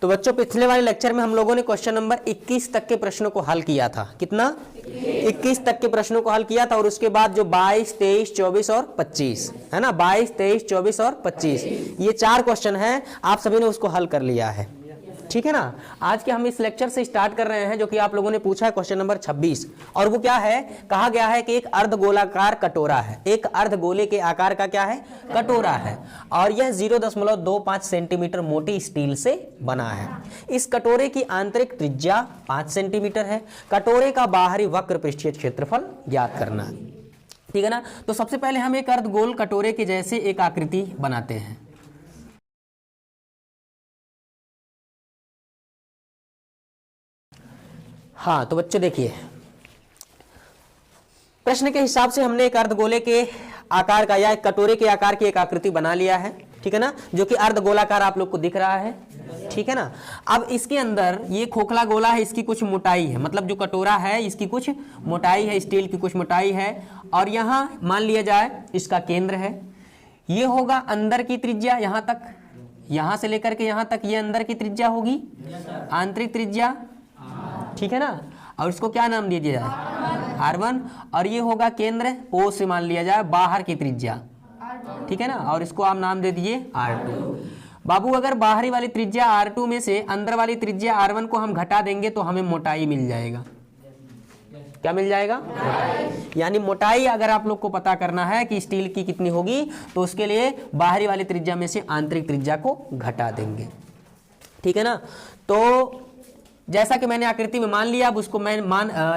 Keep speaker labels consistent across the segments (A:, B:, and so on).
A: तो बच्चों पिछले वाले लेक्चर में हम लोगों ने क्वेश्चन नंबर 21 तक के प्रश्नों को हल किया था। कितना? 21 तक के प्रश्नों को हल किया था। और उसके बाद जो 22, 23, 24 और 25 है ना, 22, 23, 24 और 25 ये 4 क्वेश्चन हैं, आप सभी ने उसको हल कर लिया है। ठीक है ना। आज के हम इस लेक्चर से स्टार्ट कर रहे हैं जो कि आप लोगों ने पूछा है क्वेश्चन नंबर 26। और वो क्या है? कहा गया है कि एक अर्धगोलाकार कटोरा है। एक अर्धगोले के आकार का क्या है? कटोरा है। और यह 0.25 सेंटीमीटर मोटी स्टील से बना है। इस कटोरे की आंतरिक त्रिज्या 5 सेंटीमीटर है। कटोरे का बाहरी वक्र पृष्ठीय क्षेत्रफल ज्ञात करना है। ठीक है ना। तो सबसे पहले हम एक अर्धगोल कटोरे के जैसे एक आकृति बनाते हैं। हाँ तो बच्चों देखिए, प्रश्न के हिसाब से हमने एक अर्धगोले के आकार का या एक कटोरे के आकार की एक आकृति बना लिया है। ठीक है ना, जो कि अर्धगोलाकार आप लोग को दिख रहा है। ठीक है ना। अब इसके अंदर ये खोखला गोला है, इसकी कुछ मोटाई है, मतलब जो कटोरा है इसकी कुछ मोटाई है, स्टील की कुछ मोटाई है। और यहाँ मान लिया जाए इसका केंद्र है। ये होगा अंदर की त्रिज्या, यहाँ तक, यहाँ से लेकर के यहाँ तक ये अंदर की त्रिज्या होगी, आंतरिक त्रिज्या। ठीक है ना। और इसको क्या नाम दिया जाए? R1। और ये होगा केंद्र, O से मान लिया जाए बाहर की त्रिज्या। ठीक है ना। और इसको आप नाम दे दिए R2। बाबू अगर बाहरी वाली त्रिज्या R2 में से अंदर वाली त्रिज्या R1 को हम घटा देंगे तो हमें मोटाई मिल जाएगा। क्या मिल जाएगा? मोटाई। यानी मोटाई अगर आप लोग को पता करना है कि स्टील की कितनी होगी तो उसके लिए बाहरी वाली त्रिज्या में से आंतरिक त्रिज्या को घटा देंगे। ठीक है ना। तो जैसा कि मैंने आकृति में मान लिया, अब उसको मैं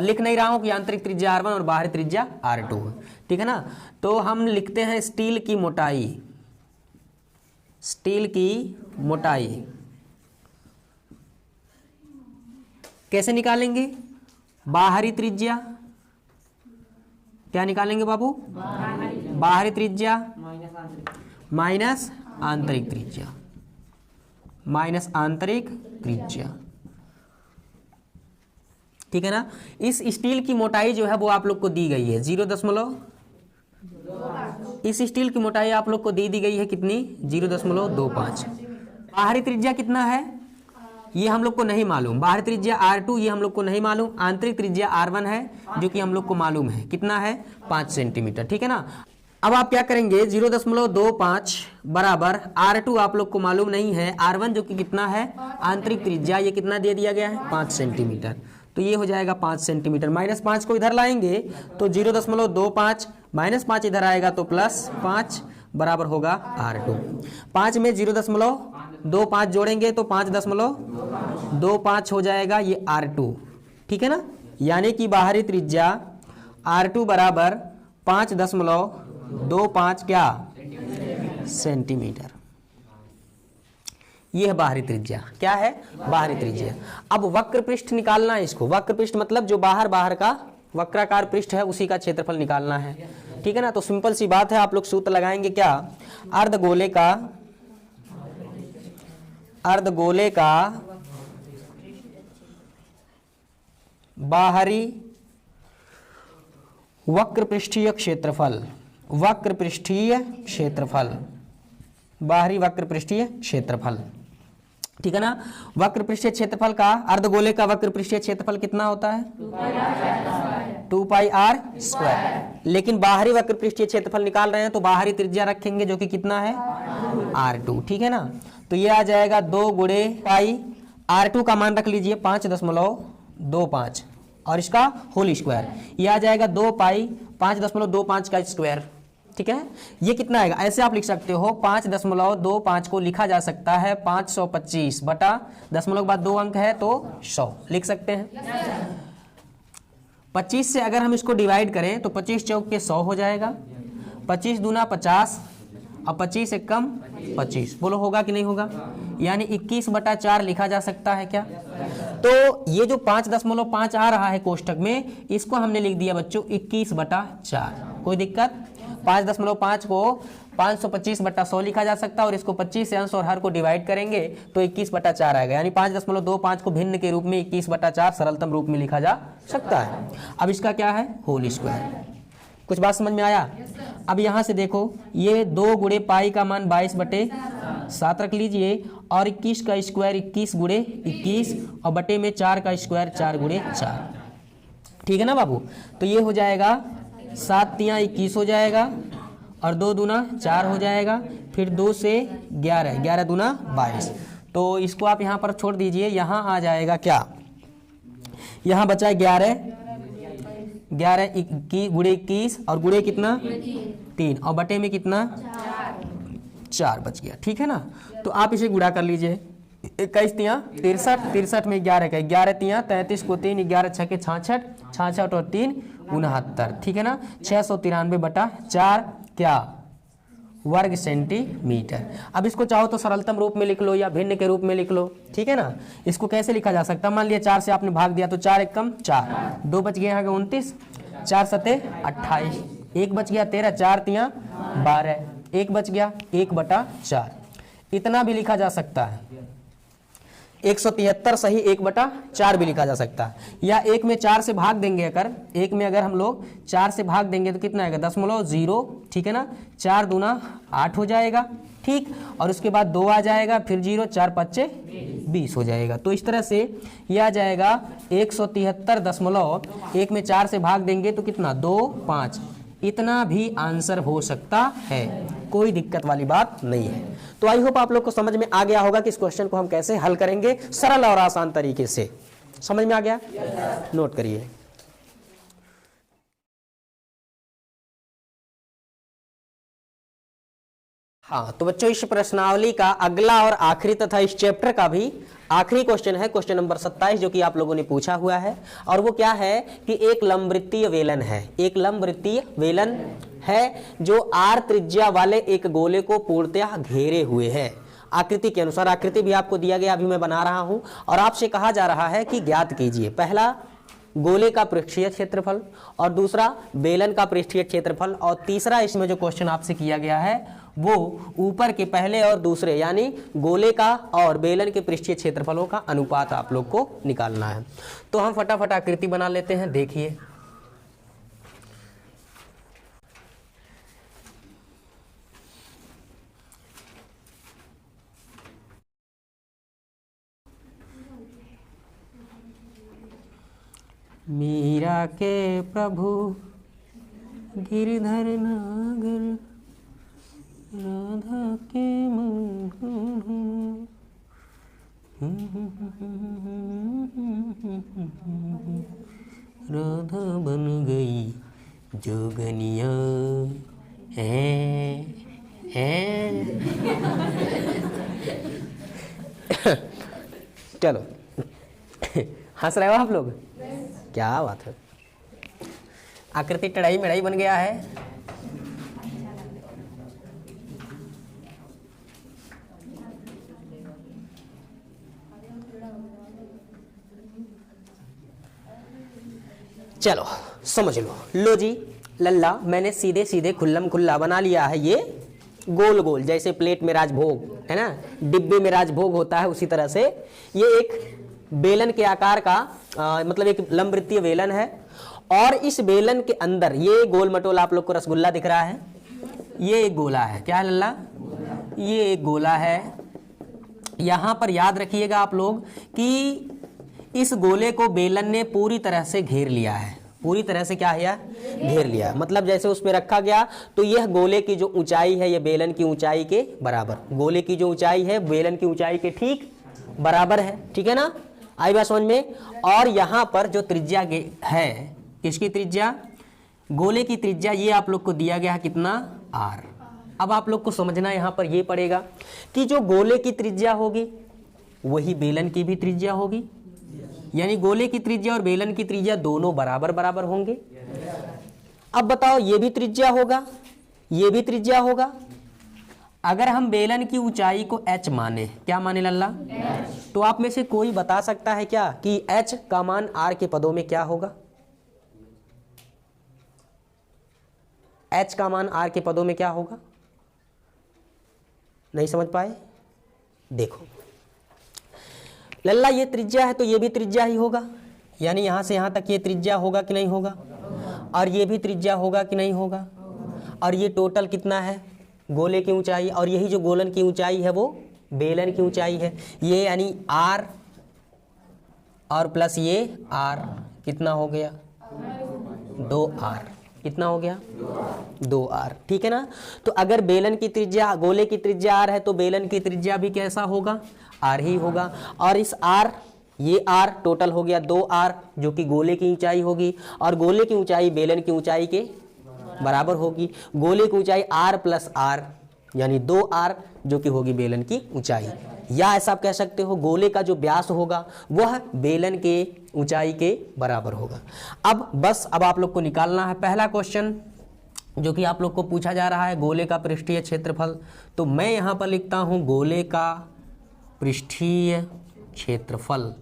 A: लिख नहीं रहा हूं कि आंतरिक त्रिज्या R1 और बाहरी त्रिज्या R2 है। ठीक है ना। तो हम लिखते हैं स्टील की मोटाई। स्टील की मोटाई कैसे निकालेंगे? बाहरी त्रिज्या, क्या निकालेंगे बाबू? बाहरी त्रिज्या माइनस आंतरिक त्रिज्या, माइनस आंतरिक त्रिज्या। ठीक है ना। इस स्टील की मोटाई जो है वो आप लोग को दी गई है 0.25। इस स्टील की मोटाई आप लोग को दी गई है कितनी? 0.25। बाहरी त्रिज्या कितना है ये हम लोग को नहीं मालूम। बाहरी त्रिज्या R2 ये हम लोग को नहीं मालूम। आंतरिक त्रिज्या R1 है जो कि हम लोग को मालूम है, कितना है? 5 सेंटीमीटर। ठीक है ना। अब आप क्या करेंगे? 0.25 बराबर R2 आप लोग को मालूम नहीं है, R1 जो कि कितना है? आंतरिक त्रिज्या, ये कितना दे दिया गया है? 5 सेंटीमीटर। तो ये हो जाएगा 5 सेंटीमीटर। -5 को इधर लाएंगे तो 0.25 -5 इधर आएगा तो +5 बराबर होगा R2। 5 में 0.25 जोड़ेंगे तो 5.25 हो जाएगा ये R2। ठीक है ना। यानी कि बाहरी त्रिज्या R2 बराबर 5.25 क्या? सेंटीमीटर। ये है बाहरी त्रिज्या। क्या है? बाहरी त्रिज्या। अब वक्र पृष्ठ निकालना है इसको। वक्र पृष्ठ मतलब जो बाहर का वक्राकार पृष्ठ है उसी का क्षेत्रफल निकालना है। ठीक है ना। तो सिंपल सी बात है, आप लोग सूत्र लगाएंगे क्या? अर्धगोले का बाहरी वक्र पृष्ठीय क्षेत्रफल, वक्र पृष्ठीय क्षेत्रफल, बाहरी वक्र पृष्ठीय क्षेत्रफल। ठीक है ना। वक्र पृष्ठीय क्षेत्रफल का, अर्धगोले का वक्र पृष्ठीय क्षेत्रफल कितना होता है? 2πr²। लेकिन बाहरी वक्र पृष्ठीय क्षेत्रफल निकाल रहे हैं तो बाहरी त्रिज्या रखेंगे जो कि कितना है? R2। ठीक है ना। तो ये आ जाएगा 2 गुणे पाई, R2 का मान रख लीजिए 5.25 और इसका होल स्क्वायर, ये आ जाएगा 2 पाई 5.25 का स्क्वायर। ठीक है। ये कितना आएगा? ऐसे आप लिख सकते हो 5.25 को लिखा जा सकता है 525 बटा दशमलव के बाद 2 अंक है तो 100 लिख सकते हैं। 25 से अगर हम इसको डिवाइड करें तो 25 चौक के 100 हो जाएगा। 25 दूना 50 और 25 एक कम 25। बोलो होगा कि नहीं होगा? यानी 21/4 लिखा जा सकता है क्या? तो ये जो 5.5 आ रहा है कोष्टक में, इसको हमने लिख दिया बच्चों 21/4। कोई दिक्कत? 5.5 को 525/100 लिखा जा सकता है और इसको 25 से अंश और हर को डिवाइड करेंगे तो 21/4 आएगा। यानी 5.25 को भिन्न के रूप में 21/4 सरलतम रूप में लिखा जा सकता है। अब इसका क्या है? Whole square. कुछ बात समझ में आया? अब यहाँ से देखो, ये 2 गुणे पाई का मान 22/4 7 रख लीजिए, और 21 का स्क्वायर 21 गुणे 21, और बटे में 4 का स्क्वायर 4 गुणे 4। ठीक है ना बाबू। तो ये हो जाएगा 7 तियाँ 21 हो जाएगा, और 2 दूना 4 हो जाएगा, फिर 2 से 11, 11 दूना 22। तो इसको आप यहाँ पर छोड़ दीजिए, यहाँ आ जाएगा क्या, यहाँ बचा है 11, 11 गुणे 21, और गुणे कितना 3, और बटे में कितना 4 बच गया। ठीक है ना। तो आप इसे गुणा कर लीजिए, 21 तियाँ 63, 63 में 11 का 11 तियाँ 33 को 3, 11 छके 66, 66 और 3 69। ठीक है ना। 693/4 क्या वर्ग सेंटीमीटर। अब इसको चाहो तो सरलतम रूप में लिख लो या भिन्न के रूप में लिख लो। ठीक है ना। इसको कैसे लिखा जा सकता है, मान लिया 4 से आपने भाग दिया तो 4 एकम 4, 2 बच गए यहाँ के 29, 4 सते 28, 1 बच गया 13, 4 तियाँ 12, 1 बच गया 1/4। इतना भी लिखा जा सकता है, 173 सही 1/4 भी लिखा जा सकता है, या 1 में 4 से भाग देंगे, अगर 1 में अगर हम लोग 4 से भाग देंगे तो कितना आएगा 0.0। ठीक है ना। 4 दूना 8 हो जाएगा। ठीक, और उसके बाद 2 आ जाएगा, फिर 0, 4 5 20 हो जाएगा। तो इस तरह से यह आ जाएगा 173.1 में 4 से भाग देंगे तो कितना 2 5। इतना भी आंसर हो सकता है, कोई दिक्कत वाली बात नहीं है। तो आई होप आप लोग को समझ में आ गया होगा कि इस क्वेश्चन को हम कैसे हल करेंगे सरल और आसान तरीके से। समझ में आ गया? नोट करिए। हाँ, तो बच्चों इस प्रश्नावली का अगला और आखिरी तथा इस चैप्टर का भी आखिरी क्वेश्चन है, क्वेश्चन नंबर 27, जो कि आप लोगों ने पूछा हुआ है। और वो क्या है कि एक लंबवृत्तीय वेलन है, एक लंबवृत्तीय वेलन है जो आर त्रिज्या वाले एक गोले को पूर्णतः घेरे हुए है। आकृति के अनुसार, आकृति भी आपको दिया गया, अभी मैं बना रहा हूं, और आपसे कहा जा रहा है कि ज्ञात कीजिए पहला गोले का पृष्ठीय क्षेत्रफल, और दूसरा बेलन का पृष्ठीय क्षेत्रफल, और तीसरा इसमें जो क्वेश्चन आपसे किया गया है वो ऊपर के पहले और दूसरे यानी गोले का और बेलन के पृष्ठीय क्षेत्रफलों का अनुपात आप लोग को निकालना है। तो हम फटाफट आकृति बना लेते हैं। देखिए, मीरा के प्रभु गिरधर नागर राधा के राधा बन गई जोगनिया है। चलो, हंस रहे हो आप लोग? क्या बात है, आकृति टड़ाई मेड़ाई बन गया है। चलो समझ लो। लो जी लल्ला, मैंने सीधे सीधे खुल्लम खुल्ला बना लिया है। ये गोल गोल, जैसे प्लेट में राजभोग है ना, डिब्बे में राजभोग होता है, उसी तरह से ये एक बेलन के आकार का मतलब एक लंबवृत्तीय बेलन है। और इस बेलन के अंदर ये गोल मटोल आप लोग को रसगुल्ला दिख रहा है, ये एक गोला है। क्या है लल्ला? ये एक गोला है। यहां पर याद रखिएगा आप लोग कि इस गोले को बेलन ने पूरी तरह से घेर लिया है। पूरी तरह से क्या है? घेर लिया। मतलब जैसे उसमें रखा गया तो यह गोले की जो ऊंचाई है, यह बेलन की ऊंचाई के बराबर, गोले की जो ऊंचाई है बेलन की ऊंचाई के ठीक बराबर है। ठीक है ना, आई बात समझ में? और यहाँ पर जो त्रिज्या है, किसकी त्रिज्या? गोले की त्रिज्या, ये आप लोग को दिया गया है कितना? आर। अब आप लोग को समझना यहाँ पर ये पड़ेगा कि जो गोले की त्रिज्या होगी वही बेलन की भी त्रिज्या होगी, यानी गोले की त्रिज्या और बेलन की त्रिज्या दोनों बराबर बराबर होंगे। अब बताओ, ये भी त्रिज्या होगा, ये भी त्रिज्या होगा। अगर हम बेलन की ऊंचाई को h माने, क्या माने लल्ला? तो आप में से कोई बता सकता है क्या कि h का मान r के पदों में क्या होगा? h का मान r के पदों में क्या होगा? नहीं समझ पाए? देखो लल्ला, ये त्रिज्या है तो ये भी त्रिज्या ही होगा, यानी यहां से यहां तक ये त्रिज्या होगा कि नहीं होगा, और ये भी त्रिज्या होगा कि नहीं होगा, और ये टोटल कितना है? गोले की ऊंचाई, और यही जो गोलन की ऊंचाई है वो बेलन की ऊंचाई है। ये यानी r और प्लस ये r कितना हो गया 2r, कितना हो गया 2r, ठीक है ना। तो अगर बेलन की त्रिज्या, गोले की त्रिज्या r है तो बेलन की त्रिज्या भी कैसा होगा r ही होगा। और इस r, ये r टोटल हो गया 2r जो कि गोले की ऊंचाई होगी, और गोले की ऊंचाई बेलन की ऊंचाई के बराबर होगी। गोले की ऊंचाई r प्लस r यानी 2r जो कि होगी बेलन की ऊंचाई, या ऐसा आप कह सकते हो गोले का जो व्यास होगा वह बेलन के ऊंचाई के बराबर होगा। अब आप लोग को निकालना है पहला क्वेश्चन जो कि आप लोग को पूछा जा रहा है, गोले का पृष्ठीय क्षेत्रफल। तो मैं यहाँ पर लिखता हूँ गोले का पृष्ठीय क्षेत्रफल,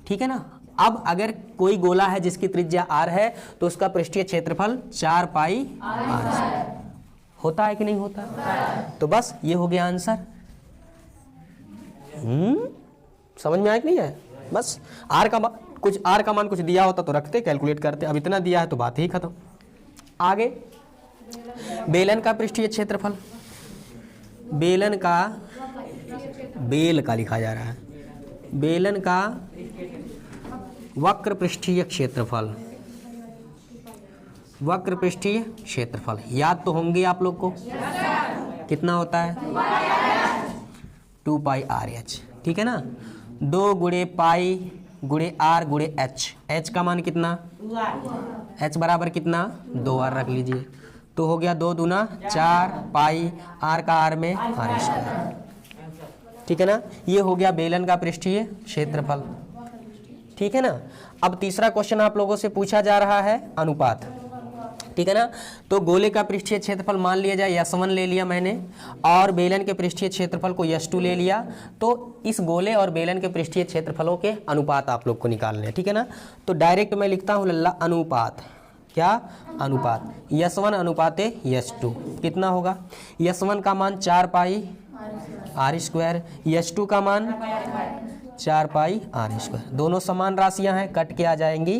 A: ठीक है ना। अब अगर कोई गोला है जिसकी त्रिज्या r है तो उसका पृष्ठीय क्षेत्रफल 4 पाई r होता है कि नहीं होता। तो बस ये हो गया आंसर। समझ में आया कि नहीं है। बस r का मान कुछ दिया होता तो रखते, कैलकुलेट करते, अब इतना दिया है तो बात ही खत्म। आगे बेलन का पृष्ठीय क्षेत्रफल, बेलन का, बेल का लिखा जा रहा है, बेलन का वक्र पृष्ठीय क्षेत्रफल, वक्र पृष्ठीय क्षेत्रफल याद तो होंगे आप लोग को, कितना होता है 2 पाई आर एच, ठीक है ना। 2 गुणे पाई गुणे आर गुणे एच, एच का मान कितना, एच बराबर कितना 2r रख लीजिए, तो हो गया 2 दूना 4 पाई, आर का आर में आर स्क्वायर, ठीक है ना। ये हो गया बेलन का पृष्ठीय क्षेत्रफल, ठीक है ना। अब तीसरा क्वेश्चन आप लोगों से पूछा जा रहा है अनुपात, ठीक है ना। तो गोले का पृष्ठीय क्षेत्रफल मान लिया जाए S1 ले लिया मैंने, और बेलन के पृष्ठीय क्षेत्रफल को S2 ले लिया, तो इस गोले और बेलन के पृष्ठीय क्षेत्रफलों के अनुपात आप लोग को निकालने हैं, ठीक है ना। तो डायरेक्ट मैं लिखता हूँ लल्ला अनुपात, क्या अनुपात, S1 अनुपाते S2 कितना होगा, S1 का मान 4 पाई आर स्क्वायर, S2 का मान 4 पाई आर स्क्वायर, दोनों समान राशियां हैं, कट के आ जाएंगी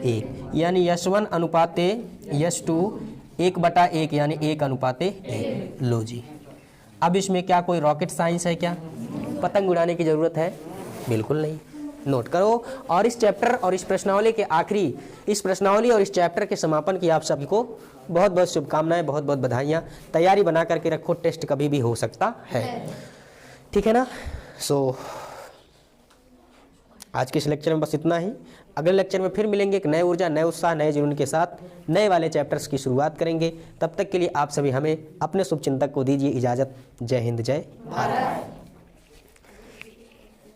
A: 1, यानी S1 अनुपाते S2 1/1 यानी 1 अनुपाते 1। लो जी, अब इसमें क्या कोई रॉकेट साइंस है क्या, पतंग उड़ाने की ज़रूरत है, बिल्कुल नहीं। नोट करो, और इस चैप्टर और इस प्रश्नावली के आखिरी, इस प्रश्नावली और इस चैप्टर के समापन की आप सभी को बहुत बहुत शुभकामनाएं, बहुत बहुत बधाइयाँ। तैयारी बना करके रखो, टेस्ट कभी भी हो सकता है, ठीक है ना। सो आज के इस लेक्चर में बस इतना ही। अगले लेक्चर में फिर मिलेंगे, एक नए ऊर्जा, नए उत्साह, नए जुनून के साथ नए वाले चैप्टर्स की शुरुआत करेंगे। तब तक के लिए आप सभी हमें, अपने शुभचिंतक को दीजिए इजाज़त। जय हिंद, जय भारत।